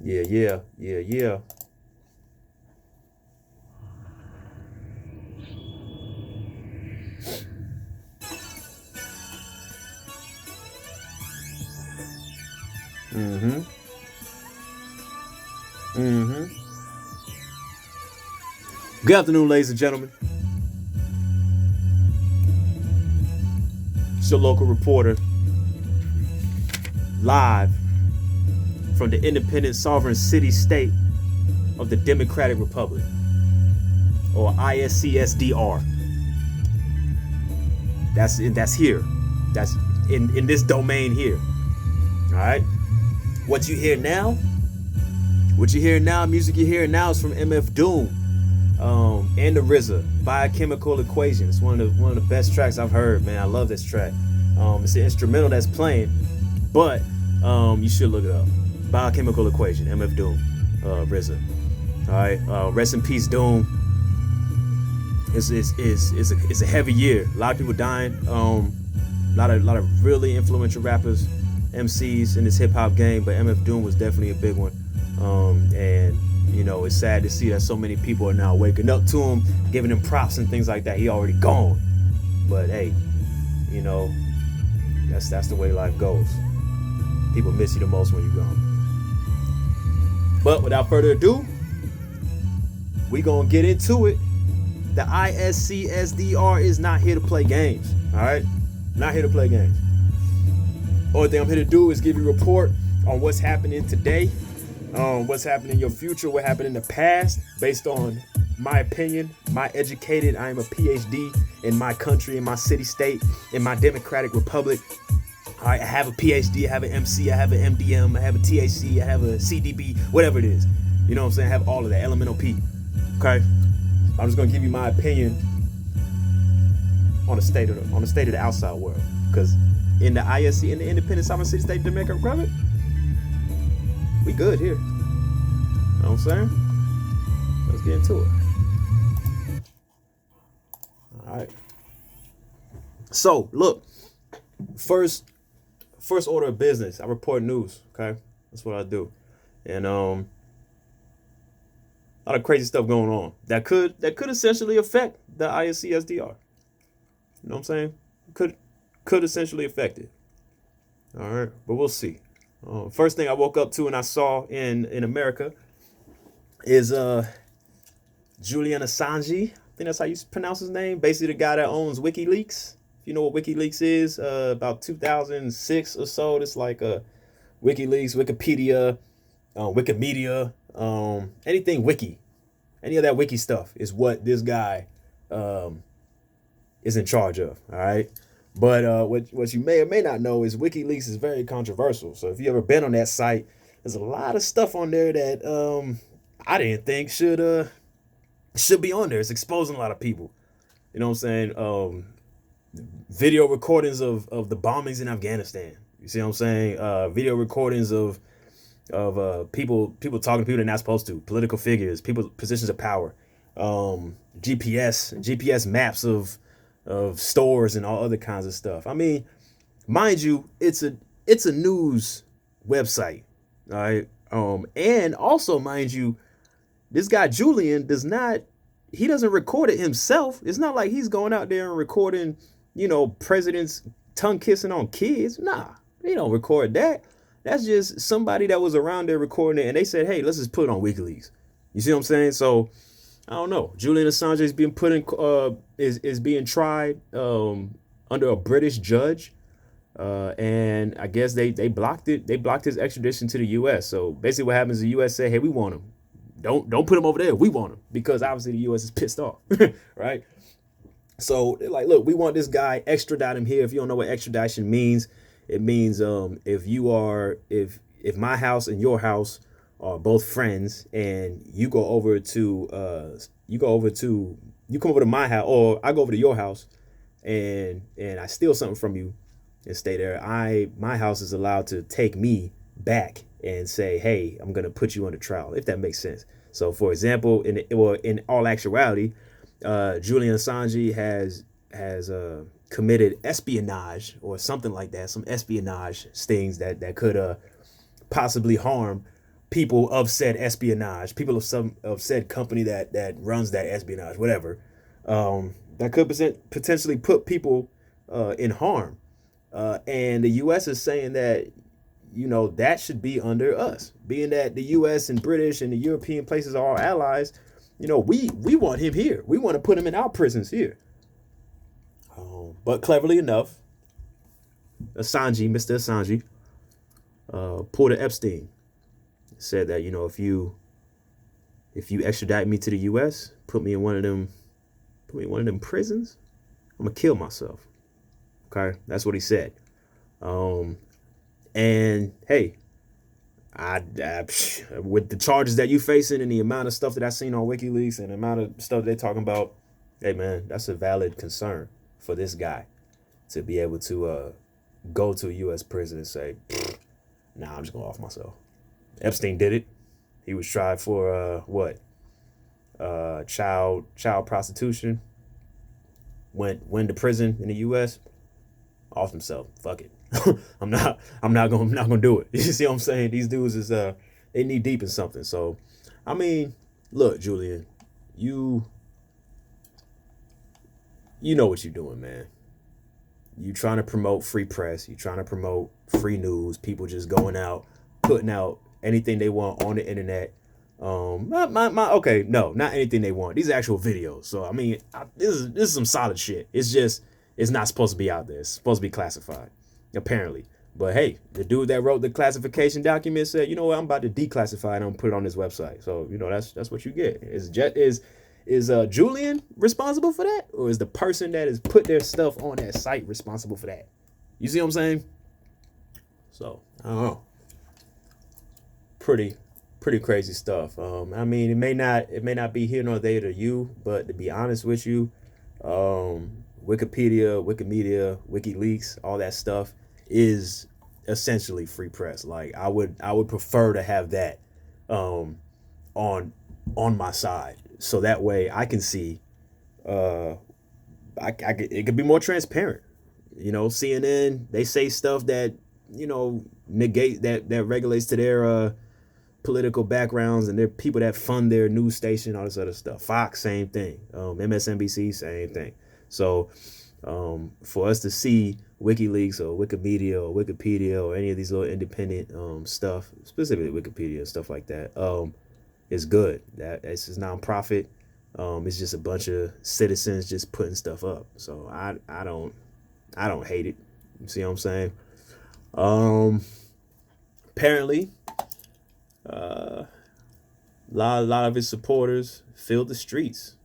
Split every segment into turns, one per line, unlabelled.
Yeah, yeah, yeah, yeah. Mm-hmm. Mm-hmm. Good afternoon, ladies and gentlemen. It's your local reporter, live from the independent sovereign city state of the Democratic Republic, or I.S.C.S.D.R. That's here. That's in this domain here. All right. What you hear now? What you hear now? Music you hear now is from MF Doom, and the RZA, Biochemical Equation. It's one of the best tracks I've heard, man. I love this track. It's an instrumental that's playing, but you should look it up. Biochemical Equation, MF Doom, RZA. All right, rest in peace, Doom. It's a heavy year. A lot of people dying. A lot of really influential rappers, MCs in this hip hop game, but MF Doom was definitely a big one. And you know, it's sad to see that so many people are now waking up to him, giving him props and things like that. He already gone, but hey, you know, that's the way life goes. People miss you the most when you're gone. But without further ado, we gonna get into it. The ISCSDR is not here to play games. All right, not here to play games. Only thing I'm here to do is give you a report on what's happening today, what's happening in your future, what happened in the past, based on my opinion, I am a PhD in my country, in my city state, in my democratic republic. All right, I have a PhD, I have an MC, I have an MDM, I have a THC, I have a CDB, whatever it is. You know what I'm saying? I have all of that, elemental P. Okay, I'm just gonna give you my opinion on the state of the outside world, because in the ISC, in the independent sovereign city state Dominican Republic, we good here. You know what I'm saying? Let's get into it. All right. So look, first order of business, I report news. Okay, that's what I do, and a lot of crazy stuff going on that could essentially affect the ISCSDR. You know what I'm saying? Could essentially affect it. All right, but we'll see. First thing I woke up to and I saw in America is Julian Assange. I think that's how you pronounce his name. Basically, the guy that owns WikiLeaks. If you know what WikiLeaks is, about 2006 or so. It's like WikiLeaks, Wikipedia, Wikimedia, anything wiki, any of that wiki stuff is what this guy is in charge of. All right. But what you may or may not know is WikiLeaks is very controversial. So if you ever been on that site, there's a lot of stuff on there that I didn't think should be on there. It's exposing a lot of people. You know what I'm saying? Video recordings of the bombings in Afghanistan. You see what I'm saying? Video recordings of people talking to people they're not supposed to. Political figures, people positions of power. GPS maps of stores and all other kinds of stuff. I mean, mind you, it's a news website, all right. And also, mind you, this guy Julian doesn't record it himself. It's not like he's going out there and recording, presidents tongue kissing on kids. Nah, he don't record that. That's just somebody that was around there recording it, and they said, "Hey, let's just put it on WikiLeaks." You see what I'm saying? So I don't know. Julian Assange is being put in is being tried under a British judge, and I guess they blocked it. They blocked his extradition to the U.S. So basically, what happens is the U.S. say, "Hey, we want him. Don't put him over there. We want him," because obviously the U.S. is pissed off, right? So they're like, "Look, we want this guy. Extradite him here." If you don't know what extradition means, it means if my house and your house are both friends, and you come over to my house, or I go over to your house, and I steal something from you and stay there. My house is allowed to take me back and say, "Hey, I'm gonna put you under trial," if that makes sense. So, for example, in all actuality, Julian Assange has committed espionage or something like that, some espionage things that could possibly harm people of said espionage, people of said company that runs that espionage, whatever, that could potentially put people in harm. And the U.S. is saying that, that should be under us, being that the U.S. and British and the European places are our allies. We want him here. We want to put him in our prisons here. But cleverly enough, Mr. Assange, pulled an Epstein. Said that, if you extradite me to the U.S., put me in one of them prisons, I'm gonna kill myself. Okay, that's what he said. And hey, I with the charges that you facing and the amount of stuff that I seen on WikiLeaks and the amount of stuff they're talking about, hey man, that's a valid concern for this guy to be able to go to a U.S. prison and say, nah, I'm just gonna off myself. Epstein did it. He was tried for child prostitution. Went to prison in the U.S. Off himself. Fuck it. I'm not gonna do it. You see what I'm saying? These dudes is they knee deep in something. So, I mean, look, Julian, you know what you're doing, man. You trying to promote free press. You trying to promote free news. People just going out, putting out anything they want on the internet. Okay, no, not anything they want. These are actual videos. So I mean, this is some solid shit. It's not supposed to be out there. It's supposed to be classified, apparently. But hey, the dude that wrote the classification document said, you know what, I'm about to declassify it and I'm gonna put it on this website. So that's what you get. Is Julian responsible for that, or is the person that has put their stuff on that site responsible for that? You see what I'm saying? So I don't know. Pretty crazy stuff. I mean, it may not be here nor there to you, but to be honest with you, Wikipedia, Wikimedia, WikiLeaks, all that stuff is essentially free press. Like I would prefer to have that on my side, so that way I can see it could be more transparent. CNN, they say stuff that negate that regulates to their political backgrounds, and they're people that fund their news station, all this other stuff. Fox, same thing. MSNBC, same thing. So for us to see WikiLeaks or Wikimedia or Wikipedia or any of these little independent stuff, specifically Wikipedia and stuff like that, is good. That it's just nonprofit. It's just a bunch of citizens just putting stuff up. So I don't hate it. You see what I'm saying? Apparently, a lot of his supporters filled the streets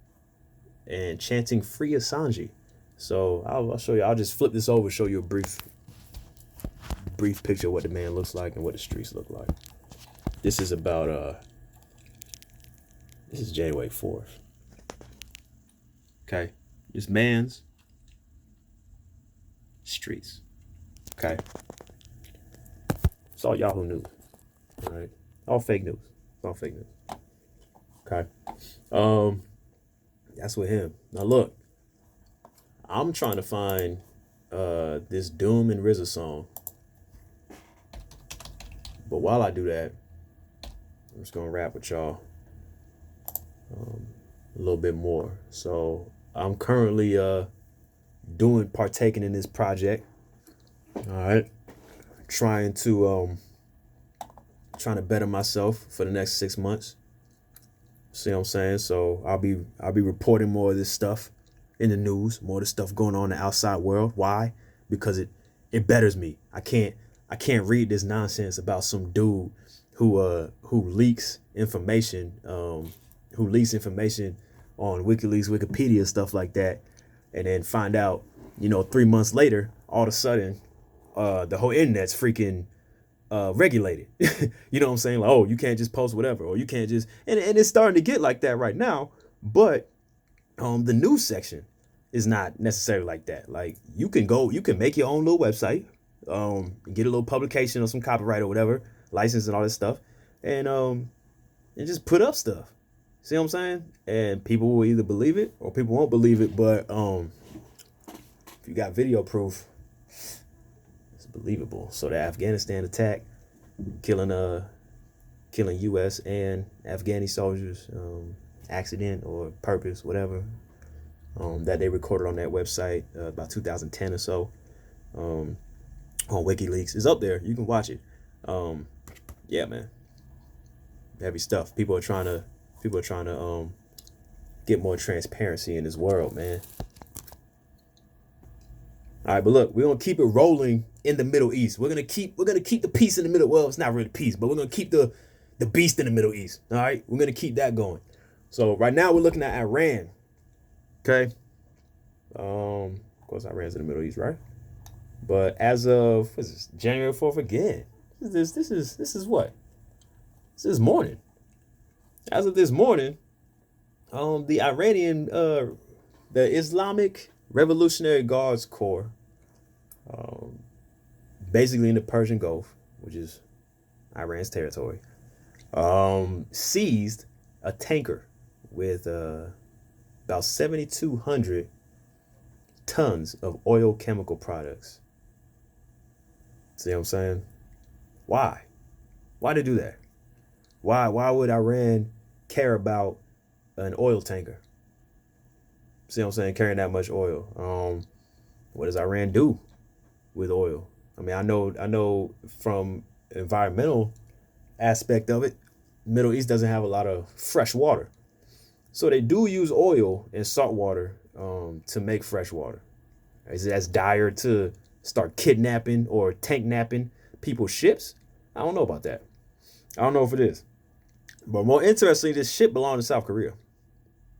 and chanting "Free Assange." So I'll show you. I'll just flip this over, show you a brief picture of what the man looks like and what the streets look like. This is about this is January 4th. Okay, this man's streets. Okay, it's all Yahoo News. All right. All fake news. It's all fake news. Okay. That's with him. Now look, I'm trying to find this Doom and RZA song. But while I do that, I'm just gonna rap with y'all a little bit more. So I'm currently partaking in this project. All right. Trying to better myself for the next 6 months. See what I'm saying? So I'll be reporting more of this stuff in the news, more of the stuff going on in the outside world. Why? Because it betters me. I can't read this nonsense about some dude who leaks information on WikiLeaks, Wikipedia, stuff like that, and then find out 3 months later, all of a sudden the whole internet's freaking regulated. You know what I'm saying? Like, oh, you can't just post whatever, or you can't just, and it's starting to get like that right now. But the news section is not necessarily like that. Like you can make your own little website, get a little publication or some copyright or whatever, license and all this stuff, and just put up stuff. See what I'm saying? And people will either believe it or people won't believe it. But if you got video proof, it's believable. So the Afghanistan attack, killing killing U.S. and Afghani soldiers, accident or purpose, whatever, that they recorded on that website about 2010 or so, on WikiLeaks. It's up there. You can watch it. Yeah, man, heavy stuff. People are trying to get more transparency in this world, man. All right, but look, we're gonna keep it rolling in the Middle East. We're gonna keep the peace in the middle. Well, it's not really peace, but we're gonna keep the beast in the Middle East. All right, we're gonna keep that going. So right now we're looking at Iran. Okay. Of course, Iran's in the Middle East, right? But as of what's this, January 4th again. This is what? This is morning. As of this morning, the Iranian the Islamic Revolutionary Guards Corps, basically in the Persian Gulf, which is Iran's territory, seized a tanker with about 7,200 tons of oil chemical products. See what I'm saying? Why? Why they do that? Why would Iran care about an oil tanker? See what I'm saying? Carrying that much oil. What does Iran do with oil? I mean, I know from environmental aspect of it, Middle East doesn't have a lot of fresh water. So they do use oil and salt water to make fresh water. Is it as dire to start kidnapping or tank-knapping people's ships? I don't know about that. I don't know if it is. But more interestingly, this ship belonged to South Korea.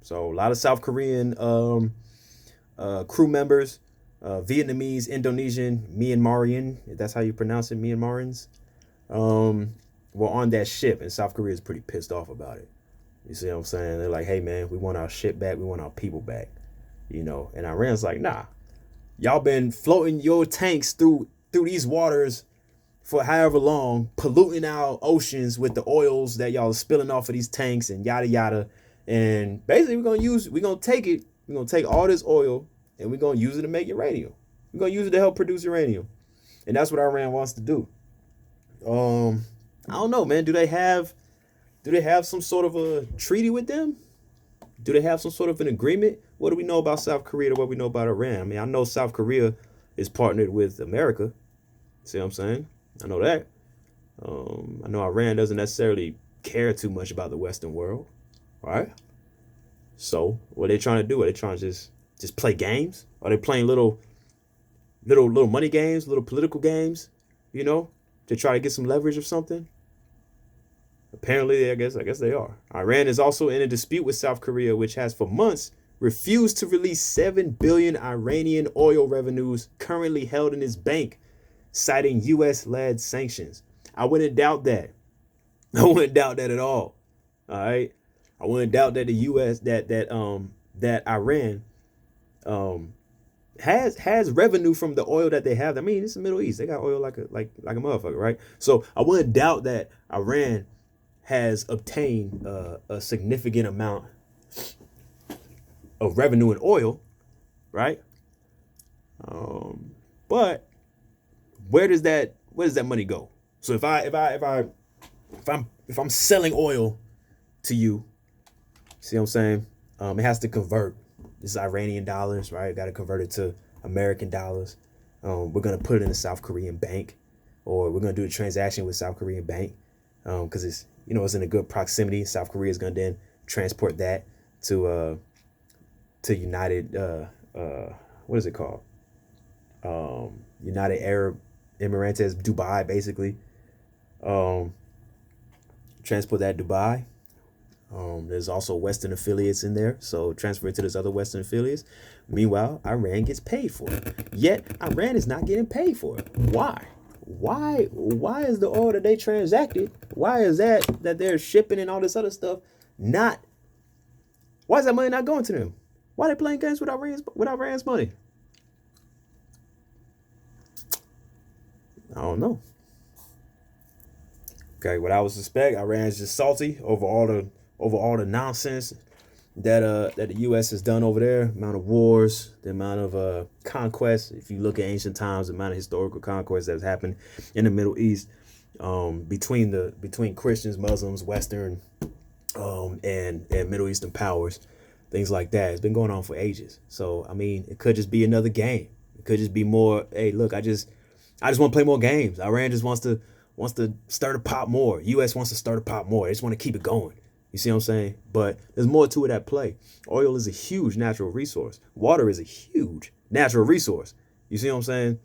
So a lot of South Korean crew members, Vietnamese, Indonesian, Myanmarian, if that's how you pronounce it, Myanmarans, were on that ship, and South Korea is pretty pissed off about it. You see what I'm saying? They're like, hey, man, we want our ship back. We want our people back, you know. And Iran's like, nah, y'all been floating your tanks through these waters for however long, polluting our oceans with the oils that y'all are spilling off of these tanks and yada, yada. And basically, we're going to take all this oil and we're going to use it to make uranium. We're going to use it to help produce uranium. And that's what Iran wants to do. I don't know, man. Do they have some sort of a treaty with them? Do they have some sort of an agreement? What do we know about South Korea or what we know about Iran? I mean, I know South Korea is partnered with America. See what I'm saying? I know that. I know Iran doesn't necessarily care too much about the Western world. All right. So what are they trying to do? Are they trying to just play games? Are they playing little money games, little political games, you know, to try to get some leverage or something? Apparently, I guess they are. Iran is also in a dispute with South Korea, which has for months refused to release 7 billion Iranian oil revenues currently held in its bank, citing U.S.-led sanctions. I wouldn't doubt that. I wouldn't doubt that at all. All right. I wouldn't doubt that the U.S. that Iran has revenue from the oil that they have. I mean, it's the Middle East. They got oil like a motherfucker, right? So I wouldn't doubt that Iran has obtained a significant amount of revenue in oil, right? But where does that money go? So if I'm selling oil to you, see what I'm saying? It has to convert. This is Iranian dollars, right? Got to convert it to American dollars. We're gonna put it in a South Korean bank, or we're gonna do a transaction with South Korean bank, because it's in a good proximity. South Korea is gonna then transport that to United what is it called? United Arab Emirates, Dubai, basically. Transport that to Dubai. There's also Western affiliates in there, so transfer it to those other Western affiliates. Meanwhile, Iran gets paid for it. Yet Iran is not getting paid for it. Why? Why is the oil that they transacted? Why is that they're shipping and all this other stuff not? Why is that money not going to them? Why are they playing games with Iran's money? I don't know. Okay, what I would suspect, Iran's just salty over all the nonsense that the U.S. has done over there. The amount of wars, the amount of conquests. If you look at ancient times, the amount of historical conquests that has happened in the Middle East, between Christians, Muslims, Western, and Middle Eastern powers, things like that. It's been going on for ages. So I mean, it could just be another game. It could just be more. Hey, look, I just want to play more games. Iran just wants to stir the pot more. U.S. wants to stir the pot more. They just want to keep it going. You see what I'm saying? But there's more to it at play. Oil is a huge natural resource. Water is a huge natural resource. You see what I'm saying?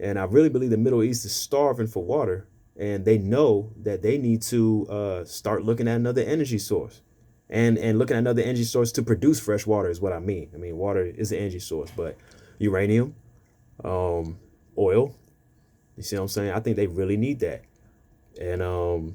And I really believe the Middle East is starving for water, and they know that they need to start looking at another energy source, and looking at another energy source to produce fresh water is what I mean. I mean, water is an energy source, but uranium, oil. You see what I'm saying? I think they really need that, and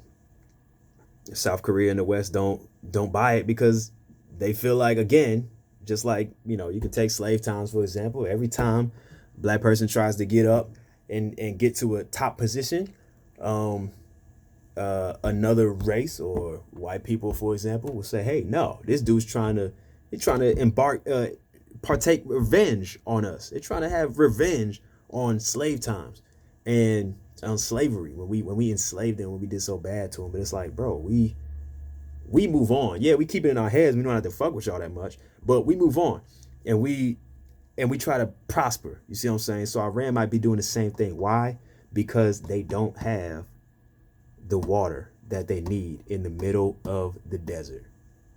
South Korea and the West don't buy it because they feel like, again, just like, you can take slave times for example. Every time a black person tries to get up and get to a top position, another race or white people, for example, will say, "Hey, no, this dude's trying to partake revenge on us. They're trying to have revenge on slave times and on slavery when we enslaved them, when we did so bad to them." But it's like, bro, we move on. Yeah, we keep it in our heads. We don't have to fuck with y'all that much, but we move on, and we try to prosper. You see what I'm saying? So Iran might be doing the same thing. Why? Because they don't have the water that they need in the middle of the desert.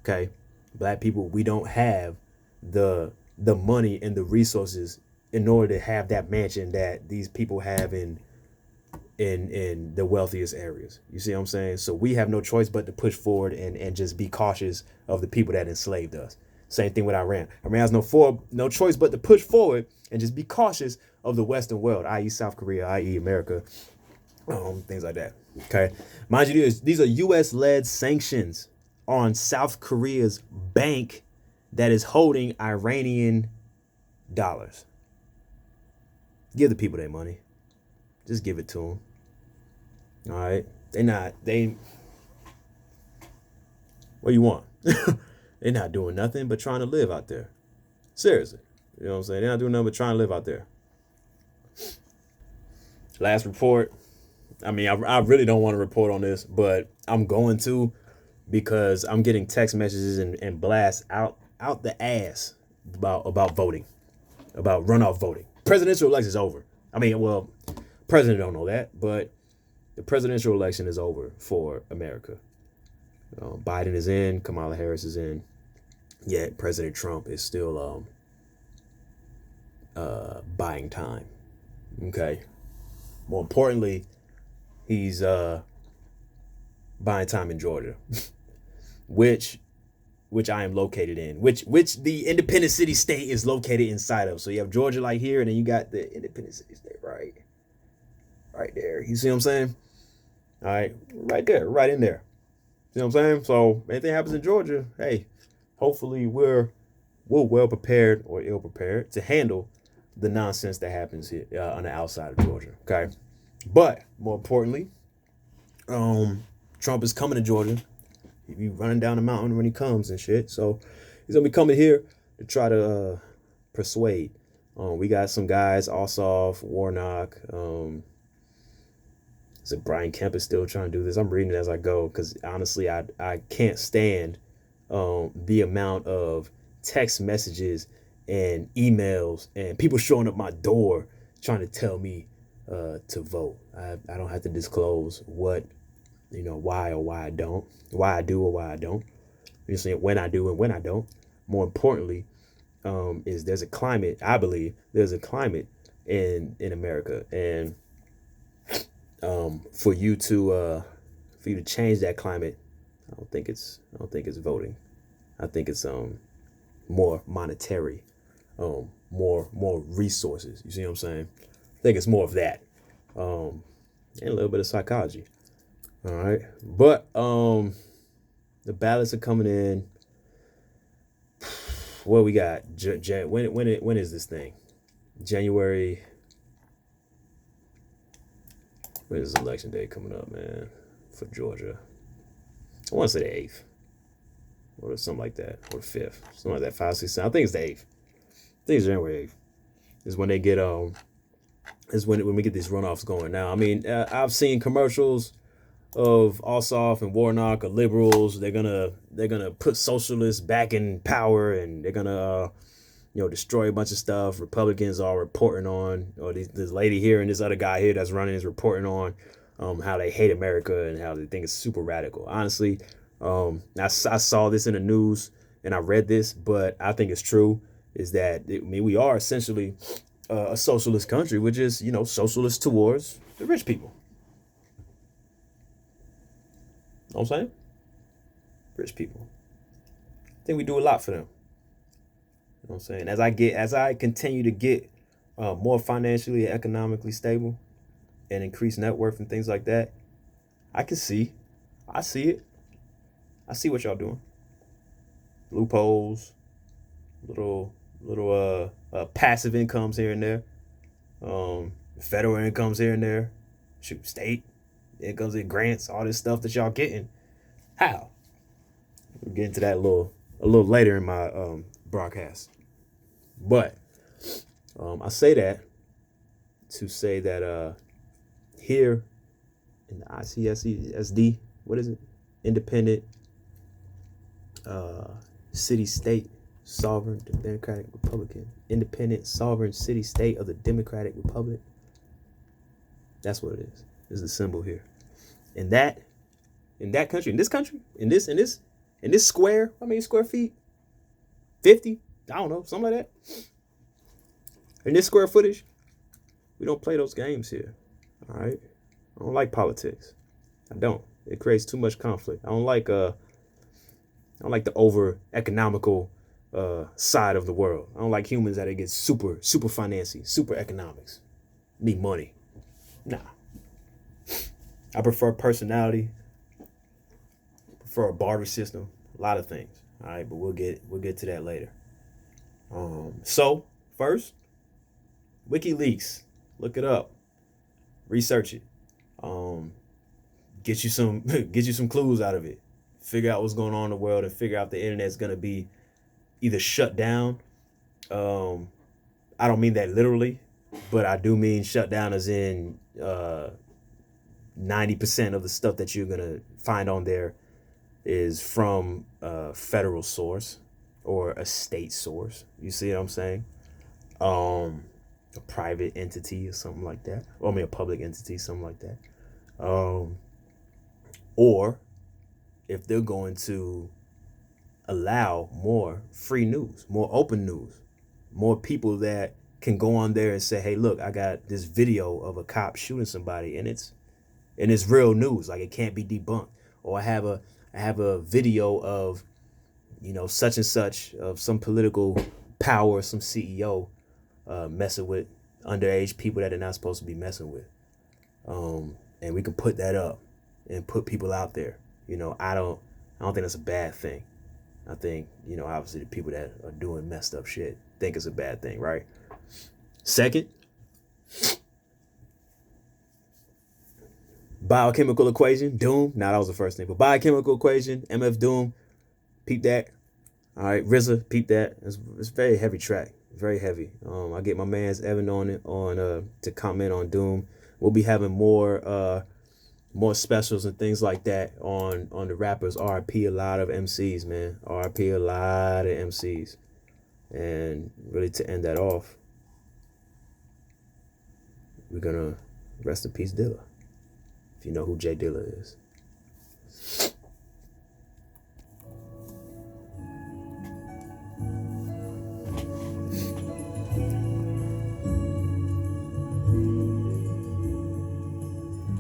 Okay, black people, we don't have the money and the resources in order to have that mansion that these people have in the wealthiest areas. You see what I'm saying? So we have no choice but to push forward and just be cautious of the people that enslaved us. Same thing with Iran. Iran has no choice but to push forward and just be cautious of the Western world, i.e. South Korea, i.e. America, things like that. Okay, mind you, these are U.S.-led sanctions on South Korea's bank that is holding Iranian dollars. Give the people their money. Just give it to them. All right, what do you want? They're not doing nothing but trying to live out there. Seriously, you know what I'm saying? They're not doing nothing but trying to live out there. Last report. I mean, I really don't want to report on this, but I'm going to, because I'm getting text messages and blasts out the ass about voting, about runoff voting. Presidential election is over. I mean, well, president don't know that, but the presidential election is over for America. Biden is in, Kamala Harris is in, yet President Trump is still buying time. Okay. More importantly, he's buying time in Georgia, which I am located in, which the independent city state is located inside of. So you have Georgia like here, and then you got the independent city state right there. You see what I'm saying? All right, right there, right in there. See what I'm saying? So anything happens in Georgia, hey, hopefully we're well prepared or ill prepared to handle the nonsense that happens here on the outside of Georgia. Okay, but more importantly, Trump is coming to Georgia. He be running down the mountain when he comes and shit. So he's gonna be coming here to try to persuade. We got some guys, Ossoff, Warnock. So Brian Kemp is still trying to do this. I'm reading it as I go because honestly, I can't stand the amount of text messages and emails and people showing up my door trying to tell me to vote. I don't have to disclose what, why or why I don't, why I do or why I don't. You're saying when I do and when I don't. More importantly, is there's a climate. I believe there's a climate in America, and for you to change that climate, I don't think it's voting. I think it's more monetary, more resources. You see what I'm saying? I think it's more of that, and a little bit of psychology. All right, but the ballots are coming in. What we got? When is this thing? January. When is election day coming up, man? For Georgia, I want to say the 8th, or something like that, or the 5th, something like that. 5, 6, 7. I think it's the 8th. I think it's January 8th. Is when they get is when we get these runoffs going. Now, I mean, I've seen commercials of Ossoff and Warnock are liberals. They're gonna put socialists back in power, and they're gonna destroy a bunch of stuff. Republicans are reporting on, or this lady here and this other guy here that's running is reporting on how they hate America and how they think it's super radical. Honestly, I saw this in the news and I read this, but I think it's true. Is that we are essentially a socialist country, which is socialist towards the rich people. Know what I'm saying? Rich people. I think we do a lot for them. You know what I'm saying? As I continue to get more financially and economically stable and increase net worth and things like that, I see it. I see what y'all doing. Loopholes, little passive incomes here and there, federal incomes here and there, state incomes and grants, all this stuff that y'all getting. How? We'll get into that a little later in my broadcast. But I say that to say that here in the I.S.C.S.D., what is it? Independent city-state sovereign democratic republican. Independent sovereign city-state of the Democratic Republic. That's what it is. This is the symbol here. In that country, in this square, how many square feet? 50? I don't know, something like that. In this square footage, we don't play those games here. All right? I don't like politics. I don't. It creates too much conflict. I don't like the over economical side of the world. I don't like humans that it gets super financy, super economics. Need money. Nah. I prefer personality. Prefer a barter system. A lot of things. All right, but we'll get to that later. So first, WikiLeaks. Look it up. Research it. Get you some clues out of it. Figure out what's going on in the world and figure out if the internet's gonna be either shut down. I don't mean that literally, but I do mean shut down as in 90% of the stuff that you're gonna find on there is from a federal source or a state source. You see what I'm saying? A private entity or something like that. Or I mean a public entity, something like that. Or if they're going to allow more free news, more open news, more people that can go on there and say, hey, look, I got this video of a cop shooting somebody and it's real news. Like, it can't be debunked. Or I have a video of, such and such of some political power, some CEO messing with underage people that they're not supposed to be messing with. And we can put that up and put people out there. I don't think that's a bad thing. I think, obviously the people that are doing messed up shit think it's a bad thing, right? Second, biochemical equation, Doom. Nah, that was the first thing. But biochemical equation, MF Doom, peep that. All right, RZA, peep that. It's a very heavy track, very heavy. I get my man's Evan on it to comment on Doom. We'll be having more specials and things like that on the rappers. RIP a lot of MCs, man. RIP a lot of MCs. And really to end that off, we're gonna rest in peace Dilla. If you know who J Dilla is.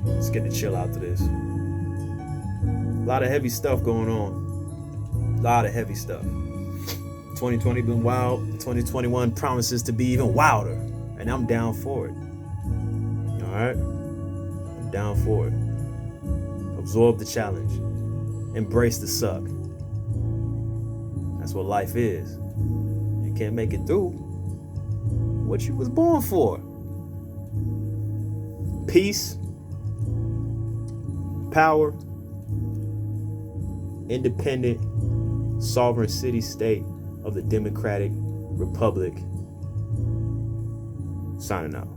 Let's get to chill out to this. A lot of heavy stuff going on. A lot of heavy stuff. 2020 been wild. 2021 promises to be even wilder. And I'm down for it. Alright? I'm down for it. Absorb the challenge. Embrace the suck. That's what life is. You can't make it through what you was born for. Peace, power, independent, sovereign city-state of the Democratic Republic. Signing out.